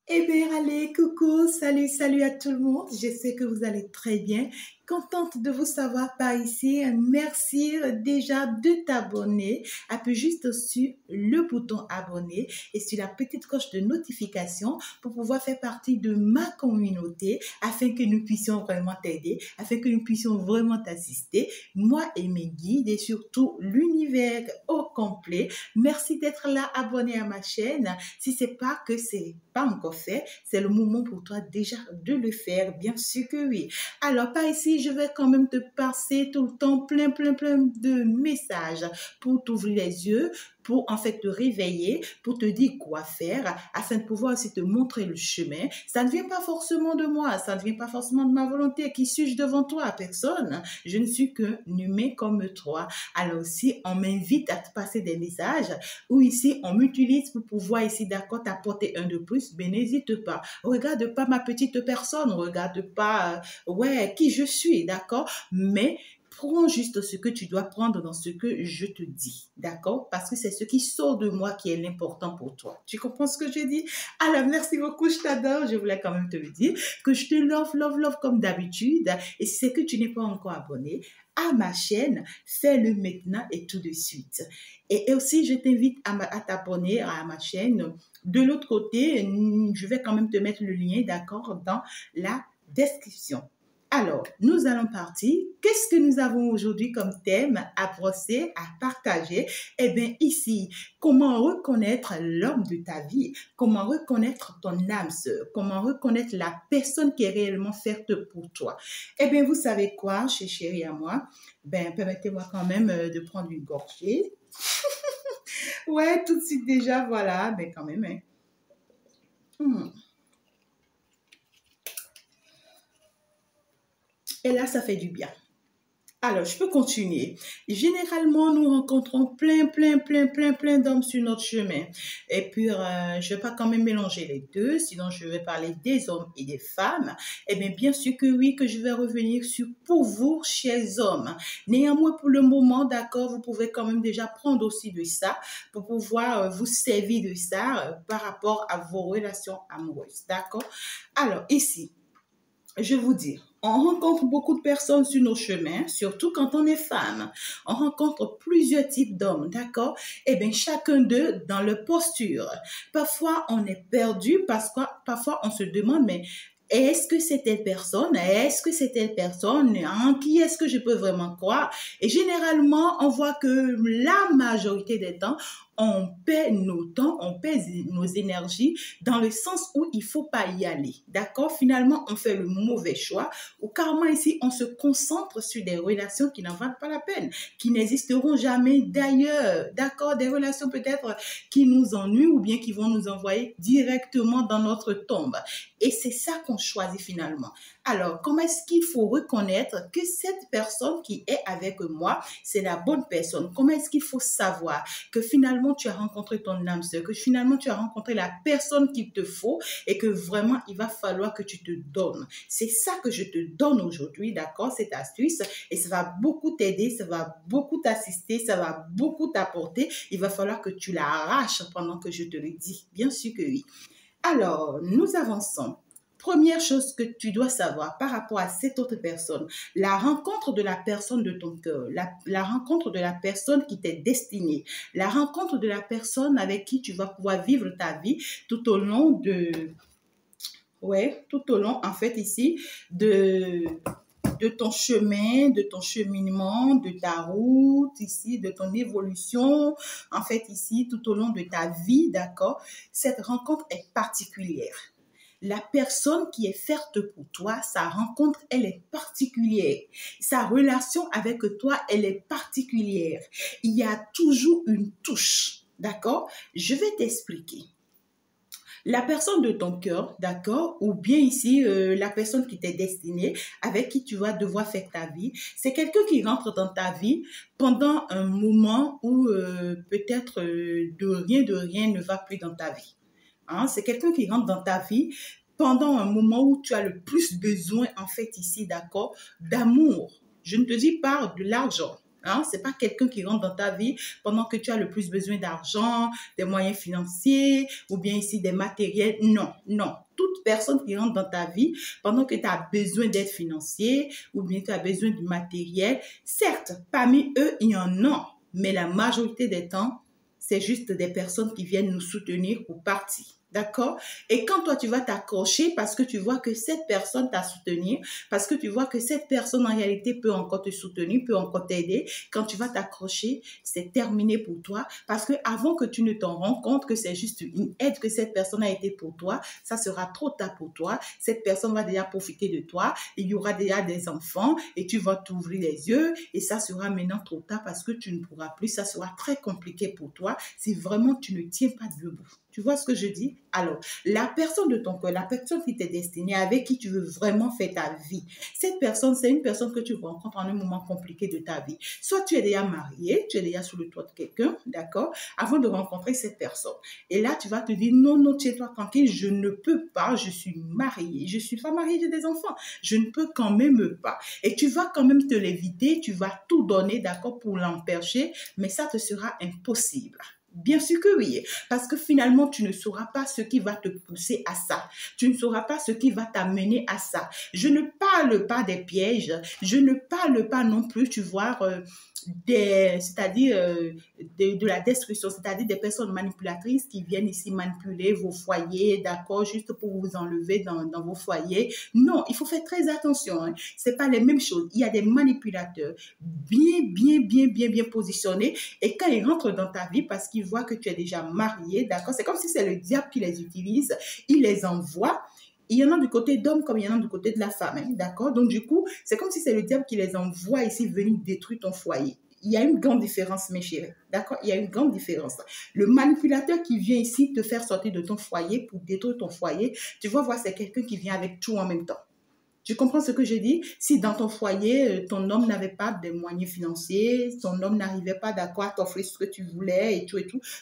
Eh bien, allez, coucou, salut, salut à tout le monde. Je sais que vous allez très bien. Contente de vous savoir par ici. Merci déjà de t'abonner. Appuie juste sur le bouton abonner et sur la petite cloche de notification pour pouvoir faire partie de ma communauté afin que nous puissions vraiment t'aider, afin que nous puissions vraiment t'assister, moi et mes guides et surtout l'univers au complet. Merci d'être là, abonné à ma chaîne. Si c'est pas que c'est pas encore fait, c'est le moment pour toi déjà de le faire, bien sûr que oui. Alors, par ici, je vais quand même te passer tout le temps plein de messages pour t'ouvrir les yeux, pour en fait te réveiller, pour te dire quoi faire, afin de pouvoir aussi te montrer le chemin. Ça ne vient pas forcément de moi, ça ne vient pas forcément de ma volonté. Qui suis-je devant toi? Personne. Je ne suis qu'un humain comme toi. Alors ici, on m'invite à te passer des messages ou ici, on m'utilise pour pouvoir ici, d'accord, t'apporter un de plus, mais n'hésite pas. Regarde pas ma petite personne, regarde pas, ouais, qui je suis, d'accord, mais prends juste ce que tu dois prendre dans ce que je te dis, d'accord? Parce que c'est ce qui sort de moi qui est l'important pour toi. Tu comprends ce que je dis? Alors, merci beaucoup, je t'adore. Je voulais quand même te le dire, que je te love comme d'habitude. Et si c'est que tu n'es pas encore abonné à ma chaîne, fais-le maintenant et tout de suite. Et aussi, je t'invite à t'abonner à ma chaîne. De l'autre côté, je vais quand même te mettre le lien, d'accord, dans la description. Alors, nous allons partir. Qu'est-ce que nous avons aujourd'hui comme thème à brosser, à partager? Eh bien, ici, comment reconnaître l'homme de ta vie? Comment reconnaître ton âme sœur? Comment reconnaître la personne qui est réellement faite pour toi? Eh bien, vous savez quoi, chez chérie à moi? Ben, permettez-moi quand même de prendre une gorgée. Ouais, tout de suite déjà, voilà, mais quand même, hein. Et là, ça fait du bien. Alors, je peux continuer. Généralement, nous rencontrons plein d'hommes sur notre chemin. Et puis, je ne vais pas quand même mélanger les deux, sinon je vais parler des hommes et des femmes. Eh bien sûr que oui, que je vais revenir sur pour vous, chers hommes. Néanmoins, pour le moment, d'accord, vous pouvez quand même déjà prendre aussi de ça pour pouvoir vous servir de ça par rapport à vos relations amoureuses. D'accord? Alors, ici, je vous dis, on rencontre beaucoup de personnes sur nos chemins, surtout quand on est femme. On rencontre plusieurs types d'hommes, d'accord? Eh bien, chacun d'eux dans leur posture. Parfois, on est perdu parce que parfois, on se demande, mais est-ce que c'est telle personne? Est-ce que c'est telle personne? En qui est-ce que je peux vraiment croire? Et généralement, on voit que la majorité des temps, on perd nos temps, on perd nos énergies dans le sens où il faut pas y aller. D'accord? Finalement, on fait le mauvais choix ou carrément ici, on se concentre sur des relations qui n'en valent pas la peine, qui n'existeront jamais d'ailleurs. D'accord? Des relations peut-être qui nous ennuient ou bien qui vont nous envoyer directement dans notre tombe. Et c'est ça qu'on choisit finalement. Alors, comment est-ce qu'il faut reconnaître que cette personne qui est avec moi, c'est la bonne personne? Comment est-ce qu'il faut savoir que finalement tu as rencontré ton âme sœur, que finalement tu as rencontré la personne qu'il te faut et que vraiment il va falloir que tu te donnes? C'est ça que je te donne aujourd'hui, d'accord, cette astuce, et ça va beaucoup t'aider, ça va beaucoup t'assister, ça va beaucoup t'apporter. Il va falloir que tu l'arraches pendant que je te le dis. Bien sûr que oui. Alors, nous avançons. Première chose que tu dois savoir par rapport à cette autre personne, la rencontre de la personne de ton cœur, la rencontre de la personne qui t'est destinée, la rencontre de la personne avec qui tu vas pouvoir vivre ta vie tout au long tout au long, en fait, ici, de ton chemin, de ton cheminement, de ta route, ici, de ton évolution, en fait, ici, tout au long de ta vie, d'accord? Cette rencontre est particulière. La personne qui est faite pour toi, sa rencontre, elle est particulière. Sa relation avec toi, elle est particulière. Il y a toujours une touche, d'accord? Je vais t'expliquer. La personne de ton cœur, d'accord, ou bien ici, la personne qui t'est destinée, avec qui tu vas devoir faire ta vie, c'est quelqu'un qui rentre dans ta vie pendant un moment où peut-être de rien ne va plus dans ta vie. Hein? C'est quelqu'un qui rentre dans ta vie pendant un moment où tu as le plus besoin, en fait, ici, d'accord, d'amour. Je ne te dis pas de l'argent. Hein? Ce n'est pas quelqu'un qui rentre dans ta vie pendant que tu as le plus besoin d'argent, des moyens financiers ou bien ici des matériels. Non, non. Toute personne qui rentre dans ta vie pendant que tu as besoin d'aide financière ou bien tu as besoin du matériel, certes, parmi eux, il y en a, mais la majorité des temps, c'est juste des personnes qui viennent nous soutenir pour partir. D'accord? Et quand toi, tu vas t'accrocher parce que tu vois que cette personne t'a soutenu, parce que tu vois que cette personne, en réalité, peut encore te soutenir, peut encore t'aider, quand tu vas t'accrocher, c'est terminé pour toi. Parce que avant que tu ne t'en rends compte que c'est juste une aide que cette personne a été pour toi, ça sera trop tard pour toi. Cette personne va déjà profiter de toi. Il y aura déjà des enfants et tu vas t'ouvrir les yeux et ça sera maintenant trop tard parce que tu ne pourras plus. Ça sera très compliqué pour toi si vraiment tu ne tiens pas debout. Tu vois ce que je dis? Alors, la personne de ton cœur, la personne qui t'est destinée, avec qui tu veux vraiment faire ta vie, cette personne, c'est une personne que tu rencontres en un moment compliqué de ta vie. Soit tu es déjà marié, tu es déjà sous le toit de quelqu'un, d'accord, avant de rencontrer cette personne. Et là, tu vas te dire, non, non, tiens-toi tranquille, je ne peux pas, je suis mariée. Je ne suis pas mariée, j'ai des enfants. Je ne peux quand même pas. Et tu vas quand même te l'éviter, tu vas tout donner, d'accord, pour l'empêcher, mais ça te sera impossible. Bien sûr que oui, parce que finalement, tu ne sauras pas ce qui va te pousser à ça. Tu ne sauras pas ce qui va t'amener à ça. Je ne parle pas des pièges, je ne parle pas non plus, tu vois, c'est-à-dire de la destruction, c'est-à-dire des personnes manipulatrices qui viennent ici manipuler vos foyers, d'accord, juste pour vous enlever dans vos foyers. Non, il faut faire très attention. Hein. C'est pas les mêmes choses. Il y a des manipulateurs bien positionnés et quand ils rentrent dans ta vie parce qu'ils voient que tu es déjà marié, d'accord, c'est comme si c'est le diable qui les utilise, il les envoie. Il y en a du côté d'homme comme il y en a du côté de la femme, hein, d'accord? Donc, du coup, c'est comme si c'est le diable qui les envoie ici venir détruire ton foyer. Il y a une grande différence, mes chéris, d'accord? Il y a une grande différence. Le manipulateur qui vient ici te faire sortir de ton foyer pour détruire ton foyer, tu vas voir, c'est quelqu'un qui vient avec tout en même temps. Tu comprends ce que je dis? Si dans ton foyer, ton homme n'avait pas de moyens financiers, ton homme n'arrivait pas d'accord à t'offrir ce que tu voulais et tout,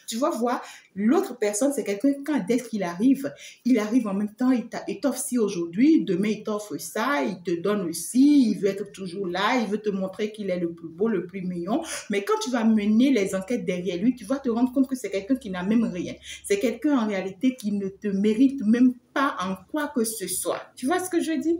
tu vas voir, l'autre personne, c'est quelqu'un, dès qu'il arrive en même temps, il t'offre ci aujourd'hui, demain il t'offre ça, il te donne aussi, il veut être toujours là, il veut te montrer qu'il est le plus beau, le plus mignon. Mais quand tu vas mener les enquêtes derrière lui, tu vas te rendre compte que c'est quelqu'un qui n'a même rien. C'est quelqu'un en réalité qui ne te mérite même pas en quoi que ce soit. Tu vois ce que je dis?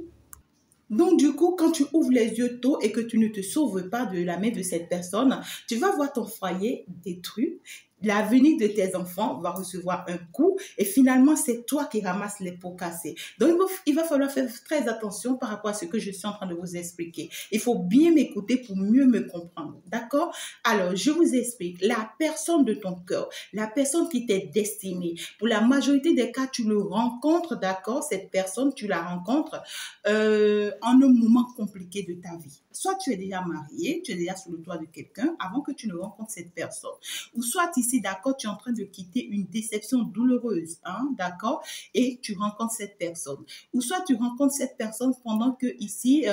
Donc, du coup, quand tu ouvres les yeux tôt et que tu ne te sauves pas de la main de cette personne, tu vas voir ton foyer détruit. L'avenir de tes enfants va recevoir un coup et finalement, c'est toi qui ramasses les pots cassés. Donc, il va falloir faire très attention par rapport à ce que je suis en train de vous expliquer. Il faut bien m'écouter pour mieux me comprendre. D'accord? Alors, je vous explique. La personne de ton cœur, la personne qui t'est destinée, pour la majorité des cas, tu le rencontres, d'accord? Cette personne, tu la rencontres en un moment compliqué de ta vie. Soit tu es déjà marié, tu es déjà sous le toit de quelqu'un avant que tu ne rencontres cette personne. Ou soit ici, d'accord, tu es en train de quitter une déception douloureuse, hein, d'accord, et tu rencontres cette personne. Ou soit tu rencontres cette personne pendant que ici,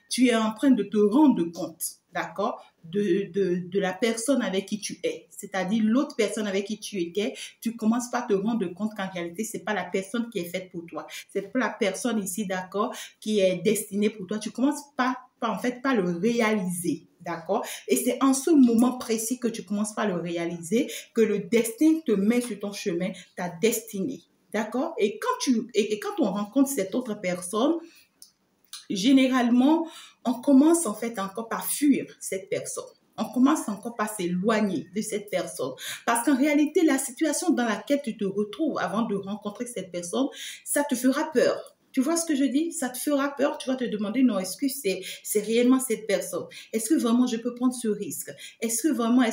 tu es en train de te rendre compte, d'accord, de la personne avec qui tu es. C'est-à-dire l'autre personne avec qui tu étais, tu commences pas à te rendre compte qu'en réalité, c'est pas la personne qui est faite pour toi. C'est pas la personne ici, d'accord, qui est destinée pour toi. Tu commences pas le réaliser. D'accord? Et c'est en ce moment précis que tu commences pas à le réaliser que le destin te met sur ton chemin, ta destinée. D'accord? Et quand on rencontre cette autre personne, généralement, on commence en fait encore par fuir cette personne. On commence encore par s'éloigner de cette personne. Parce qu'en réalité, la situation dans laquelle tu te retrouves avant de rencontrer cette personne, ça te fera peur. Tu vois ce que je dis? Ça te fera peur. Tu vas te demander, non, est-ce que c'est réellement cette personne? Est-ce que vraiment je peux prendre ce risque? Est-ce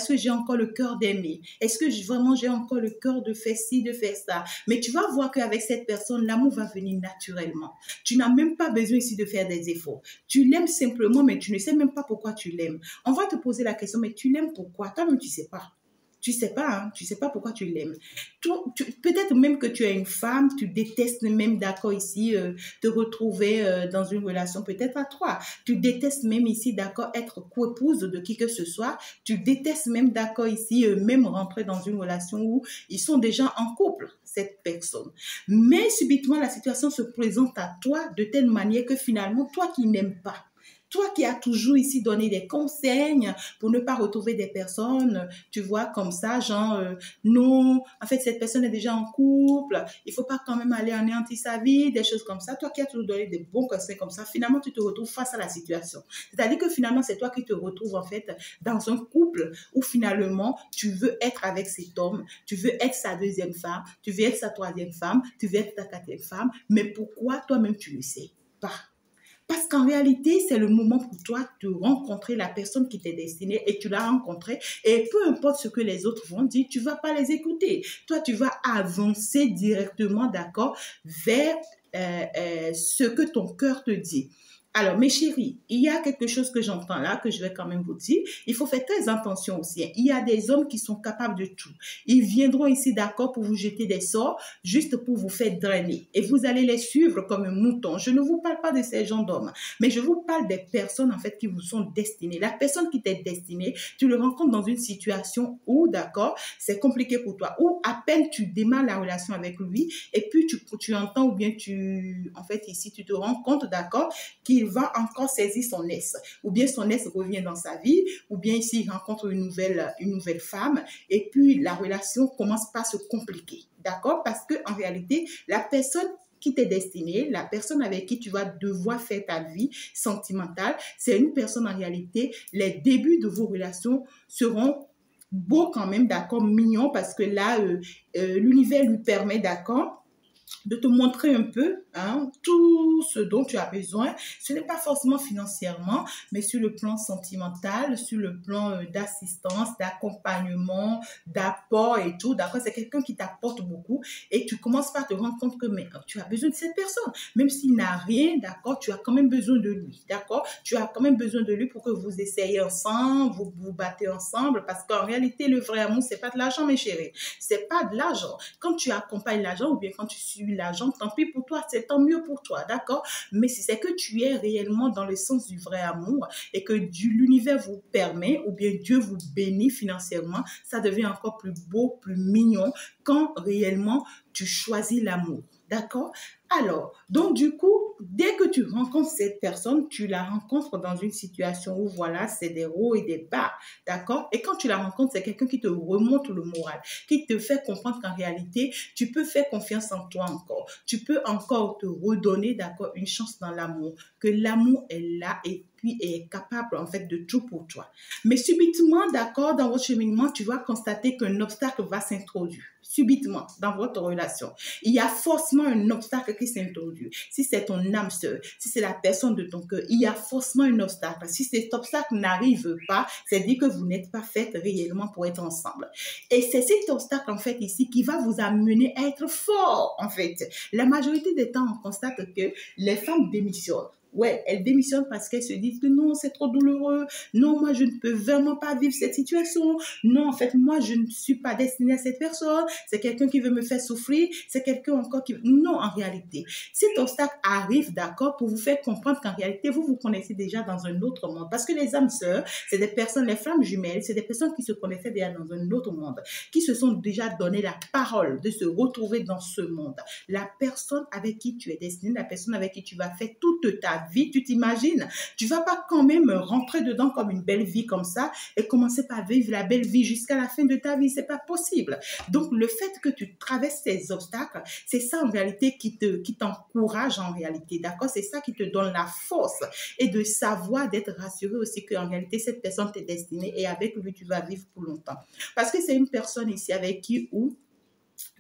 que j'ai encore le cœur d'aimer? Est-ce que vraiment j'ai encore le cœur de faire ci, de faire ça? Mais tu vas voir qu'avec cette personne, l'amour va venir naturellement. Tu n'as même pas besoin ici de faire des efforts. Tu l'aimes simplement, mais tu ne sais même pas pourquoi tu l'aimes. On va te poser la question, mais tu l'aimes pourquoi? Toi-même, tu ne sais pas. Tu sais pas, hein? Tu sais pas pourquoi tu l'aimes. Peut-être même que tu es une femme, tu détestes même, d'accord, ici, te retrouver dans une relation, peut-être à trois. Tu détestes même ici, d'accord, être co-épouse de qui que ce soit. Tu détestes même, d'accord, ici, même rentrer dans une relation où ils sont déjà en couple, cette personne. Mais subitement, la situation se présente à toi de telle manière que finalement, toi qui n'aimes pas, Toi qui as toujours ici donné des conseils pour ne pas retrouver des personnes, tu vois, comme ça, genre, non, en fait, cette personne est déjà en couple, il faut pas quand même aller anéantir sa vie, des choses comme ça. Toi qui as toujours donné des bons conseils comme ça, finalement, tu te retrouves face à la situation. C'est-à-dire que finalement, c'est toi qui te retrouves, en fait, dans un couple où finalement, tu veux être avec cet homme, tu veux être sa deuxième femme, tu veux être sa troisième femme, tu veux être ta quatrième femme, mais pourquoi toi-même tu ne sais pas? Parce qu'en réalité, c'est le moment pour toi de rencontrer la personne qui t'est destinée et tu l'as rencontrée. Et peu importe ce que les autres vont dire, tu ne vas pas les écouter. Toi, tu vas avancer directement, d'accord, vers ce que ton cœur te dit. Alors, mes chéris, il y a quelque chose que j'entends là, que je vais quand même vous dire. Il faut faire très attention aussi. Il y a des hommes qui sont capables de tout. Ils viendront ici, d'accord, pour vous jeter des sorts, juste pour vous faire drainer. Et vous allez les suivre comme un mouton. Je ne vous parle pas de ces gens d'hommes, mais je vous parle des personnes, en fait, qui vous sont destinées. La personne qui t'est destinée, tu le rencontres dans une situation où, d'accord, c'est compliqué pour toi, où à peine tu démarres la relation avec lui, et puis tu entends, ou bien en fait, ici, tu te rends compte, d'accord, qu'il va encore saisir son ex, ou bien son ex revient dans sa vie, ou bien ici, il rencontre une nouvelle femme, et puis la relation commence par se compliquer, d'accord? Parce que en réalité, la personne qui t'est destinée, la personne avec qui tu vas devoir faire ta vie sentimentale, c'est une personne en réalité, les débuts de vos relations seront beaux quand même, d'accord, mignons, parce que là, l'univers lui permet, d'accord, de te montrer un peu tout ce dont tu as besoin. Ce n'est pas forcément financièrement, mais sur le plan sentimental, sur le plan d'assistance, d'accompagnement, d'apport et tout. D'accord, c'est quelqu'un qui t'apporte beaucoup et tu commences par te rendre compte que tu as besoin de cette personne. Même s'il n'a rien, d'accord, tu as quand même besoin de lui. D'accord, tu as quand même besoin de lui pour que vous essayez ensemble, vous vous battez ensemble, parce qu'en réalité, le vrai amour, c'est pas de l'argent, mes chéris. C'est pas de l'argent. Quand tu accompagnes l'argent ou bien quand tu suis l'argent, tant pis pour toi, c'est tant mieux pour toi, d'accord? Mais si c'est que tu es réellement dans le sens du vrai amour et que l'univers vous permet ou bien Dieu vous bénit financièrement, ça devient encore plus beau, plus mignon quand réellement tu choisis l'amour. D'accord? Alors, donc du coup, dès que tu rencontres cette personne, tu la rencontres dans une situation où voilà, c'est des hauts et des bas. D'accord? Et quand tu la rencontres, c'est quelqu'un qui te remonte le moral, qui te fait comprendre qu'en réalité, tu peux faire confiance en toi encore. Tu peux encore te redonner, d'accord, une chance dans l'amour. Que l'amour est là et puis est capable en fait de tout pour toi. Mais subitement, d'accord, dans votre cheminement, tu vas constater qu'un obstacle va s'introduire. Subitement, dans votre relation. Il y a forcément un obstacle qui s'introduit. Si c'est ton âme sœur, si c'est la personne de ton cœur, il y a forcément un obstacle. Si cet obstacle n'arrive pas, c'est dire que vous n'êtes pas faites réellement pour être ensemble. Et c'est cet obstacle, en fait, ici, qui va vous amener à être fort, en fait. La majorité des temps, on constate que les femmes démissionnent. Ouais, elles démissionnent parce qu'elles se disent que non, c'est trop douloureux. Non, moi, je ne peux vraiment pas vivre cette situation. Non, en fait, moi, je ne suis pas destinée à cette personne. C'est quelqu'un qui veut me faire souffrir. C'est quelqu'un encore qui... Non, en réalité. Cet obstacle arrive, d'accord, pour vous faire comprendre qu'en réalité, vous vous connaissez déjà dans un autre monde. Parce que les âmes sœurs, c'est des personnes, les flammes jumelles, c'est des personnes qui se connaissaient déjà dans un autre monde, qui se sont déjà donné la parole de se retrouver dans ce monde. La personne avec qui tu es destiné, la personne avec qui tu vas faire toute ta vie, tu t'imagines, tu vas pas quand même rentrer dedans comme une belle vie comme ça et commencer par vivre la belle vie jusqu'à la fin de ta vie, c'est pas possible. Donc le fait que tu traverses ces obstacles, c'est ça en réalité qui t'encourage en réalité, d'accord? C'est ça qui te donne la force et de savoir, d'être rassuré aussi qu'en réalité cette personne t'est destinée et avec lui tu vas vivre pour longtemps. Parce que c'est une personne ici avec qui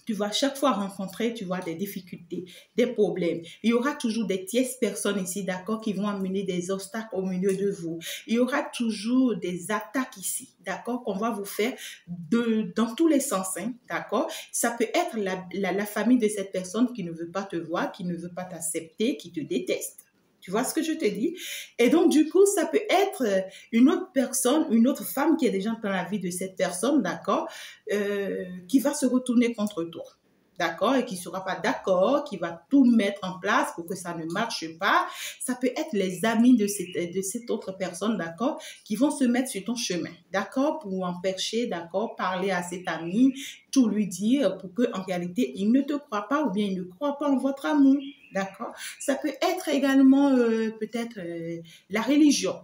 tu vas chaque fois rencontrer, tu vois, des difficultés, des problèmes. Il y aura toujours des tierces personnes ici, d'accord, qui vont amener des obstacles au milieu de vous. Il y aura toujours des attaques ici, d'accord, qu'on va vous faire dans tous les sens, hein, d'accord. Ça peut être la famille de cette personne qui ne veut pas te voir, qui ne veut pas t'accepter, qui te déteste. Tu vois ce que je te dis? Et donc, du coup, ça peut être une autre personne, une autre femme qui est déjà dans la vie de cette personne, d'accord, qui va se retourner contre toi, d'accord, et qui ne sera pas d'accord, qui va tout mettre en place pour que ça ne marche pas. Ça peut être les amis de cette autre personne, d'accord, qui vont se mettre sur ton chemin, d'accord, pour empêcher, d'accord, parler à cet ami, tout lui dire pour qu'en réalité, il ne te croit pas ou bien il ne croit pas en votre amour. d'accord? Ça peut être également peut-être la religion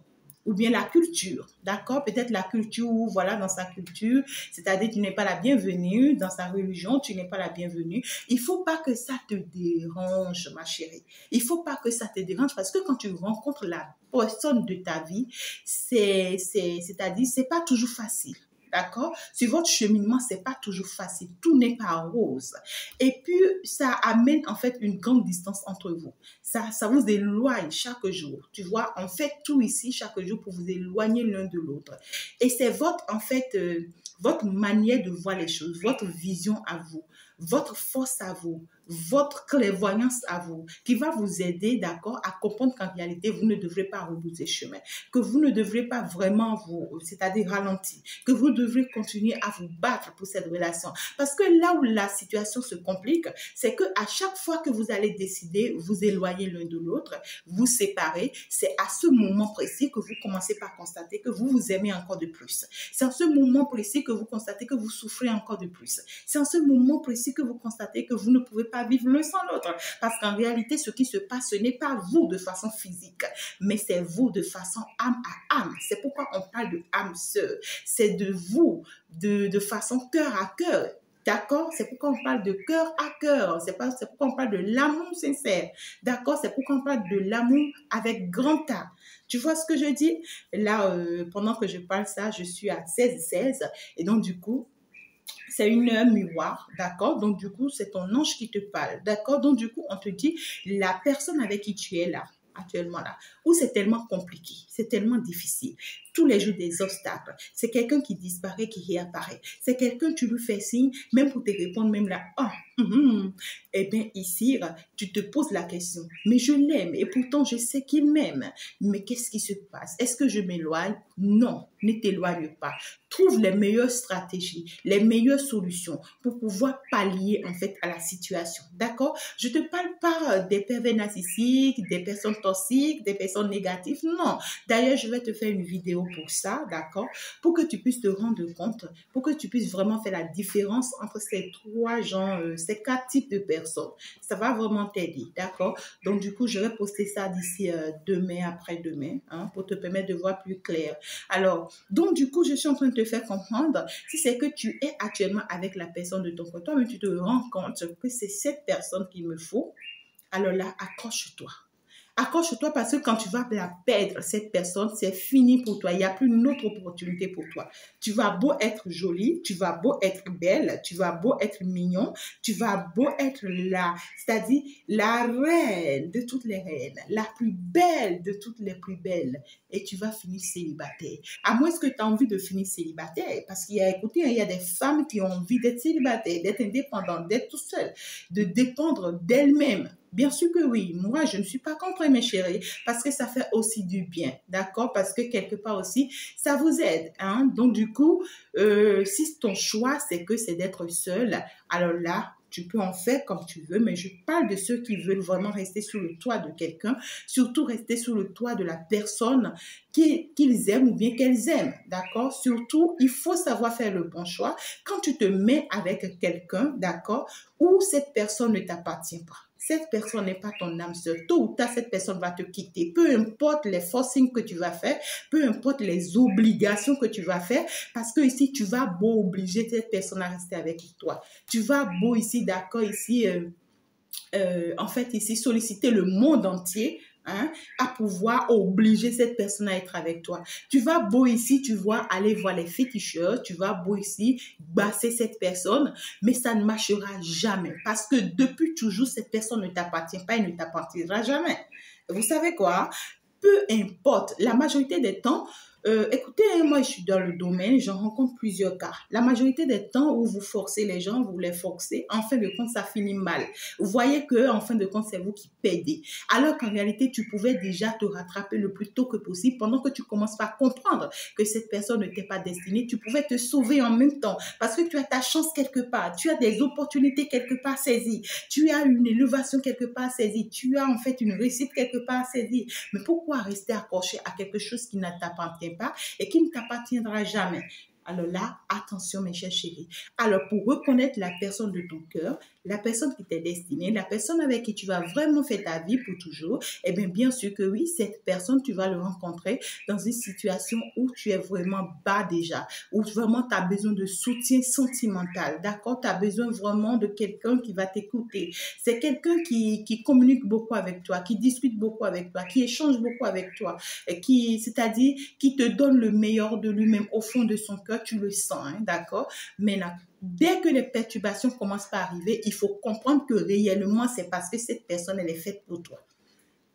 ou bien la culture, d'accord? Peut-être la culture, voilà, dans sa culture, c'est-à-dire tu n'es pas la bienvenue, dans sa religion, tu n'es pas la bienvenue. Il faut pas que ça te dérange, ma chérie. Il faut pas que ça te dérange parce que quand tu rencontres la personne de ta vie, c'est-à-dire, c'est pas toujours facile. D'accord? Sur votre cheminement, c'est pas toujours facile. Tout n'est pas rose. Et puis, ça amène en fait une grande distance entre vous. Ça vous éloigne chaque jour. Tu vois, on fait tout ici chaque jour pour vous éloigner l'un de l'autre. Et c'est votre, en fait, votre manière de voir les choses, votre vision à vous, votre force à vous, votre clairvoyance à vous, qui va vous aider, d'accord, à comprendre qu'en réalité, vous ne devrez pas rebourser chemin, que vous ne devrez pas vraiment vous, c'est-à-dire ralentir, que vous devrez continuer à vous battre pour cette relation. Parce que là où la situation se complique, c'est que à chaque fois que vous allez décider, vous éloigner l'un de l'autre, vous séparer, c'est à ce moment précis que vous commencez par constater que vous vous aimez encore de plus. C'est en ce moment précis que vous constatez que vous souffrez encore de plus. C'est en ce moment précis que vous constatez que vous ne pouvez pas vivre l'un sans l'autre. Parce qu'en réalité, ce qui se passe, ce n'est pas vous de façon physique, mais c'est vous de façon âme à âme. C'est pourquoi on parle de âme sœur. C'est de vous, de façon cœur à cœur. D'accord? C'est pourquoi on parle de cœur à cœur. C'est pourquoi on parle de l'amour sincère. D'accord? C'est pourquoi on parle de l'amour avec grand A. Tu vois ce que je dis? Là, pendant que je parle ça, je suis à 16-16. Et donc, du coup, c'est une heure miroir, d'accord? Donc, du coup, c'est ton ange qui te parle, d'accord? Donc, du coup, on te dit, la personne avec qui tu es là, actuellement là, où c'est tellement compliqué, c'est tellement difficile, tous les jours des obstacles, c'est quelqu'un qui disparaît, qui réapparaît, c'est quelqu'un, tu lui fais signe, même pour te répondre, même là, eh bien, ici, tu te poses la question, mais je l'aime et pourtant je sais qu'il m'aime, mais qu'est-ce qui se passe? Est-ce que je m'éloigne? Non, ne t'éloigne pas. Trouve les meilleures stratégies, les meilleures solutions pour pouvoir pallier en fait à la situation. D'accord? Je te parle pas des pervers narcissiques, des personnes toxiques, des personnes négatives. Non. D'ailleurs, je vais te faire une vidéo pour ça, d'accord? Pour que tu puisses te rendre compte, pour que tu puisses vraiment faire la différence entre ces trois genres, ces quatre types de personnes. Ça va vraiment t'aider, d'accord? Donc, du coup, je vais poster ça d'ici demain, après-demain, hein, pour te permettre de voir plus clair. Alors, donc, du coup, je suis en train de te faire comprendre, si c'est que tu es actuellement avec la personne de ton côté, mais tu te rends compte que c'est cette personne qu'il me faut, alors là, accroche-toi. Accroche-toi parce que quand tu vas la perdre, cette personne, c'est fini pour toi. Il n'y a plus une autre opportunité pour toi. Tu vas beau être jolie, tu vas beau être belle, tu vas beau être mignon, tu vas beau être là, c'est-à-dire la reine de toutes les reines, la plus belle de toutes les plus belles. Et tu vas finir célibataire. À moins que tu as envie de finir célibataire. Parce qu'il y a, écoutez, il y a des femmes qui ont envie d'être célibataires, d'être indépendantes, d'être tout seule, de dépendre d'elles-mêmes. Bien sûr que oui, moi je ne suis pas contre mes chéris parce que ça fait aussi du bien, d'accord? Parce que quelque part aussi, ça vous aide, hein? Donc du coup, si ton choix c'est que c'est d'être seul, alors là, tu peux en faire comme tu veux, mais je parle de ceux qui veulent vraiment rester sous le toit de quelqu'un, surtout rester sous le toit de la personne qu'ils aiment ou bien qu'elles aiment, d'accord? Surtout, il faut savoir faire le bon choix quand tu te mets avec quelqu'un, d'accord, où cette personne ne t'appartient pas. Cette personne n'est pas ton âme sœur. Tôt ou tard, cette personne va te quitter. Peu importe les forcings que tu vas faire, peu importe les obligations que tu vas faire, parce que ici, tu vas beau obliger cette personne à rester avec toi. Tu vas beau ici, d'accord, ici, en fait, ici, solliciter le monde entier, hein, à pouvoir obliger cette personne à être avec toi. Tu vas beau ici, tu vois, aller voir les féticheurs, tu vas beau ici, basser cette personne, mais ça ne marchera jamais parce que depuis toujours, cette personne ne t'appartient pas et ne t'appartiendra jamais. Vous savez quoi? Peu importe, la majorité des temps, écoutez, moi je suis dans le domaine, j'en rencontre plusieurs cas. La majorité des temps où vous forcez les gens, vous les forcez, en fin de compte, ça finit mal. Vous voyez que, en fin de compte, c'est vous qui perdez. Alors qu'en réalité, tu pouvais déjà te rattraper le plus tôt que possible pendant que tu commences par comprendre que cette personne ne t'est pas destinée. Tu pouvais te sauver en même temps parce que tu as ta chance quelque part, tu as des opportunités quelque part saisies, tu as une élévation quelque part saisie, tu as en fait une réussite quelque part saisie. Mais pourquoi rester accroché à quelque chose qui ne t'appartient pas et qui ne t'appartiendra jamais? Alors là, attention mes chers chéris. Alors pour reconnaître la personne de ton cœur, la personne qui t'est destinée, la personne avec qui tu vas vraiment faire ta vie pour toujours, eh bien sûr que oui, cette personne, tu vas le rencontrer dans une situation où tu es vraiment bas déjà, où vraiment tu as besoin de soutien sentimental, d'accord? Tu as besoin vraiment de quelqu'un qui va t'écouter. C'est quelqu'un qui communique beaucoup avec toi, qui discute beaucoup avec toi, qui échange beaucoup avec toi, c'est-à-dire qui te donne le meilleur de lui-même au fond de son cœur, tu le sens, hein, d'accord? Maintenant, dès que les perturbations commencent à arriver, il faut comprendre que réellement, c'est parce que cette personne, elle est faite pour toi.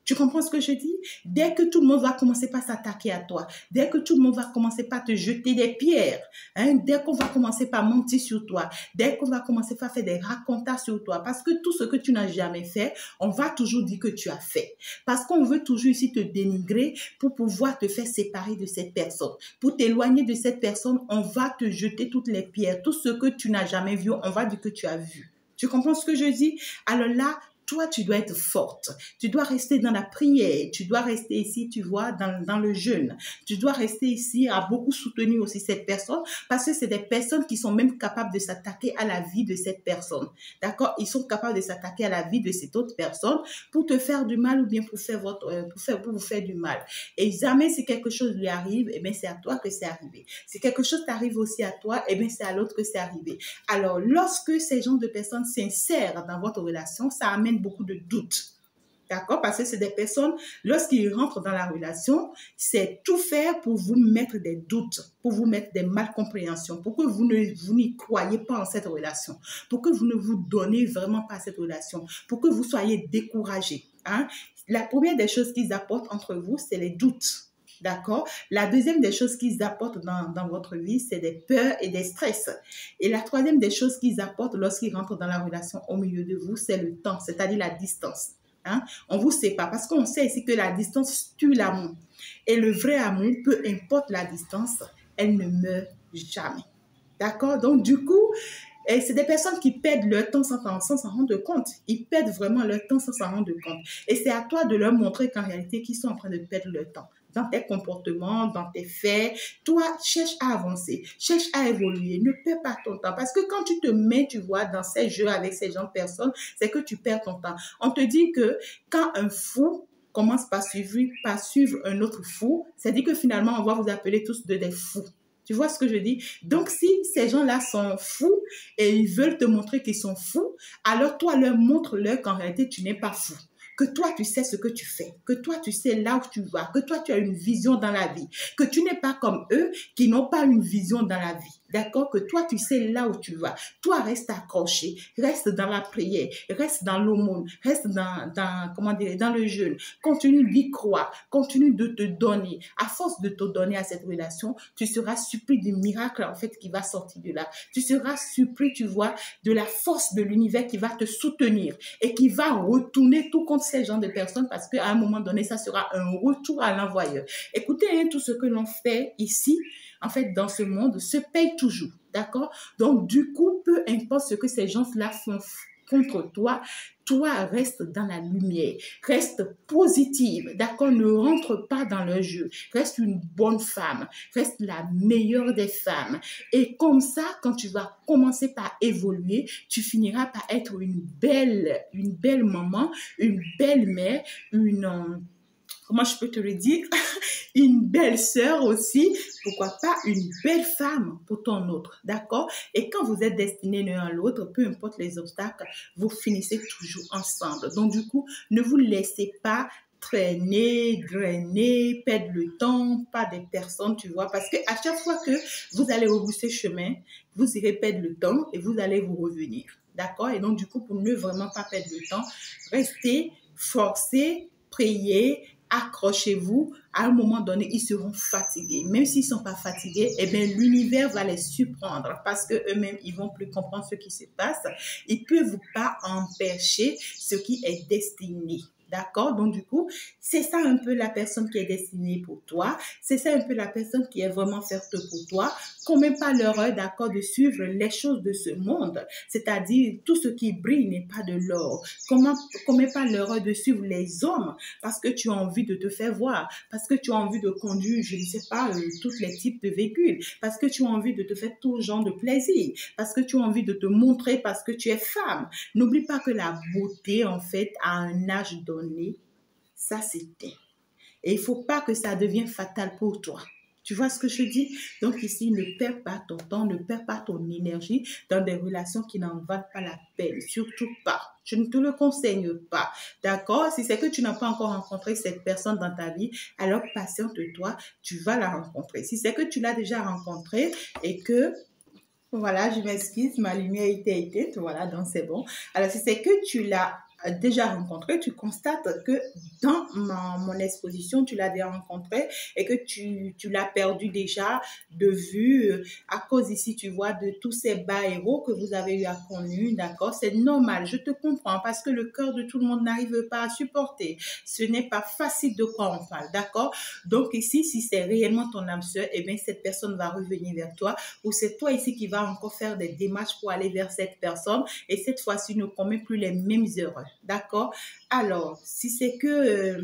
Tu comprends ce que je dis? Dès que tout le monde va commencer par s'attaquer à toi, dès que tout le monde va commencer par te jeter des pierres, hein, dès qu'on va commencer par mentir sur toi, dès qu'on va commencer par faire des racontas sur toi, parce que tout ce que tu n'as jamais fait, on va toujours dire que tu as fait. Parce qu'on veut toujours ici te dénigrer pour pouvoir te faire séparer de cette personne. Pour t'éloigner de cette personne, on va te jeter toutes les pierres. Tout ce que tu n'as jamais vu, on va dire que tu as vu. Tu comprends ce que je dis? Alors là, toi, tu dois être forte. Tu dois rester dans la prière. Tu dois rester ici, tu vois, dans le jeûne. Tu dois rester ici à beaucoup soutenir aussi cette personne parce que c'est des personnes qui sont même capables de s'attaquer à la vie de cette personne. D'accord? Ils sont capables de s'attaquer à la vie de cette autre personne pour te faire du mal ou bien pour vous faire du mal. Et jamais si quelque chose lui arrive, eh bien, c'est à toi que c'est arrivé. Si quelque chose t'arrive aussi à toi, eh bien, c'est à l'autre que c'est arrivé. Alors, lorsque ces genres de personnes s'insèrent dans votre relation, ça amène beaucoup de doutes. D'accord? Parce que c'est des personnes, lorsqu'ils rentrent dans la relation, c'est tout faire pour vous mettre des doutes, pour vous mettre des malcompréhensions, pour que vous n'y croyez pas en cette relation, pour que vous ne vous donnez vraiment pas à cette relation, pour que vous soyez découragés. Hein? La première des choses qu'ils apportent entre vous, c'est les doutes. D'accord? La deuxième des choses qu'ils apportent dans votre vie, c'est des peurs et des stress. Et la troisième des choses qu'ils apportent lorsqu'ils rentrent dans la relation au milieu de vous, c'est le temps, c'est-à-dire la distance. Hein? On vous sépare parce qu'on sait ici que la distance tue l'amour. Et le vrai amour, peu importe la distance, elle ne meurt jamais. D'accord? Donc, du coup, c'est des personnes qui perdent leur temps sans s'en rendre compte. Ils perdent vraiment leur temps sans s'en rendre compte. Et c'est à toi de leur montrer qu'en réalité, qu'ils sont en train de perdre leur temps. Dans tes comportements, dans tes faits, toi, cherche à avancer, cherche à évoluer, ne perds pas ton temps. Parce que quand tu te mets, tu vois, dans ces jeux avec ces gens de personnes, c'est que tu perds ton temps. On te dit que quand un fou commence par suivre un autre fou, c'est-à-dire que finalement, on va vous appeler tous des fous. Tu vois ce que je dis? Donc, si ces gens-là sont fous et ils veulent te montrer qu'ils sont fous, alors toi, montre-leur qu'en réalité, tu n'es pas fou. Que toi, tu sais ce que tu fais, que toi, tu sais là où tu vas, que toi, tu as une vision dans la vie, que tu n'es pas comme eux qui n'ont pas une vision dans la vie. D'accord? Que toi, tu sais là où tu vas. Toi, reste accroché, reste dans la prière, reste dans l'aumône, reste dans le jeûne. Continue d'y croire, continue de te donner. À force de te donner à cette relation, tu seras surpris du miracle, en fait, qui va sortir de là. Tu seras surpris, tu vois, de la force de l'univers qui va te soutenir et qui va retourner tout contre ces gens de personnes parce qu'à un moment donné, ça sera un retour à l'envoyeur. Écoutez, hein, tout ce que l'on fait ici, en fait, dans ce monde, se paye toujours, d'accord? Donc, du coup, peu importe ce que ces gens-là font contre toi, toi, reste dans la lumière, reste positive, d'accord? Ne rentre pas dans le jeu, reste une bonne femme, reste la meilleure des femmes. Et comme ça, quand tu vas commencer par évoluer, tu finiras par être une belle maman, une belle mère, comment je peux te le dire, une belle sœur aussi, pourquoi pas une belle femme pour ton autre, d'accord? Et quand vous êtes destinés l'un à l'autre, peu importe les obstacles, vous finissez toujours ensemble. Donc du coup, ne vous laissez pas traîner, drainer, perdre le temps, pas des personnes, tu vois, parce qu'à chaque fois que vous allez rebrousser chemin, vous irez perdre le temps et vous allez vous revenir, d'accord? Et donc du coup, pour ne vraiment pas perdre le temps, restez, forcez, priez, accrochez-vous, à un moment donné, ils seront fatigués. Même s'ils ne sont pas fatigués, eh bien, l'univers va les surprendre parce qu'eux-mêmes, ils vont plus comprendre ce qui se passe. Ils ne peuvent pas empêcher ce qui est destiné. D'accord? Donc, du coup, c'est ça un peu la personne qui est destinée pour toi. C'est ça un peu la personne qui est vraiment faite pour toi. Commets pas l'erreur, d'accord, de suivre les choses de ce monde. C'est-à-dire, tout ce qui brille n'est pas de l'or. Commets pas l'erreur de suivre les hommes parce que tu as envie de te faire voir, parce que tu as envie de conduire, je ne sais pas, tous les types de véhicules, parce que tu as envie de te faire tout genre de plaisir, parce que tu as envie de te montrer parce que tu es femme. N'oublie pas que la beauté, en fait, à un âge donné, ça s'éteint. Et il ne faut pas que ça devienne fatal pour toi. Tu vois ce que je dis? Donc ici, ne perds pas ton temps, ne perds pas ton énergie dans des relations qui n'en valent pas la peine. Surtout pas. Je ne te le conseille pas. D'accord? Si c'est que tu n'as pas encore rencontré cette personne dans ta vie, alors patiente-toi, tu vas la rencontrer. Si c'est que tu l'as déjà rencontrée et que voilà, je m'excuse, ma lumière était éteinte, voilà, donc c'est bon. Alors, si c'est que tu l'as déjà rencontré, tu constates que dans mon exposition, tu l'as déjà rencontré et que tu l'as perdu déjà de vue à cause ici, tu vois, de tous ces bas héros que vous avez eu à connaître, d'accord? C'est normal, je te comprends parce que le cœur de tout le monde n'arrive pas à supporter. Ce n'est pas facile de quoi on parle, d'accord? Donc ici, si c'est réellement ton âme sœur, eh bien, cette personne va revenir vers toi ou c'est toi ici qui vas encore faire des démarches pour aller vers cette personne et cette fois-ci ne commets plus les mêmes erreurs. D'accord? Alors, si c'est que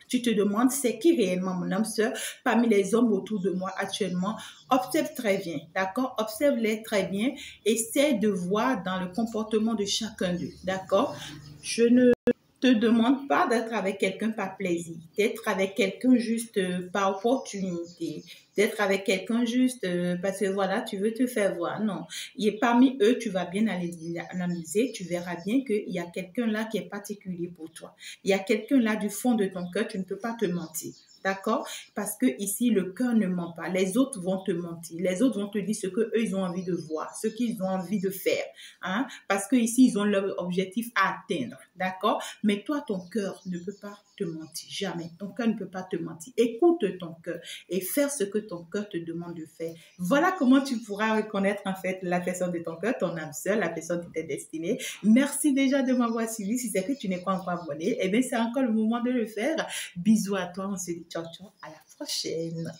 tu te demandes c'est qui réellement mon âme sœur parmi les hommes autour de moi actuellement, observe très bien, d'accord? Observe-les très bien, essaie de voir dans le comportement de chacun d'eux, d'accord? Je ne te demande pas d'être avec quelqu'un par plaisir, d'être avec quelqu'un juste par opportunité, d'être avec quelqu'un juste parce que voilà, tu veux te faire voir. Non. Et parmi eux, tu vas bien analyser, tu verras bien qu'il y a quelqu'un là qui est particulier pour toi. Il y a quelqu'un là du fond de ton cœur, tu ne peux pas te mentir. D'accord? Parce que ici, le cœur ne ment pas. Les autres vont te mentir. Les autres vont te dire ce qu'eux, ils ont envie de voir, ce qu'ils ont envie de faire. Hein? Parce que ici, ils ont leur objectif à atteindre. D'accord? Mais toi, ton cœur ne peut pas te mentir. Jamais. Ton cœur ne peut pas te mentir. Écoute ton cœur et faire ce que ton cœur te demande de faire. Voilà comment tu pourras reconnaître en fait la personne de ton cœur, ton âme sœur, la personne qui t'est destinée. Merci déjà de m'avoir suivi. Si c'est que tu n'es pas encore abonné, eh bien, c'est encore le moment de le faire. Bisous à toi. On se dit ciao, ciao. À la prochaine.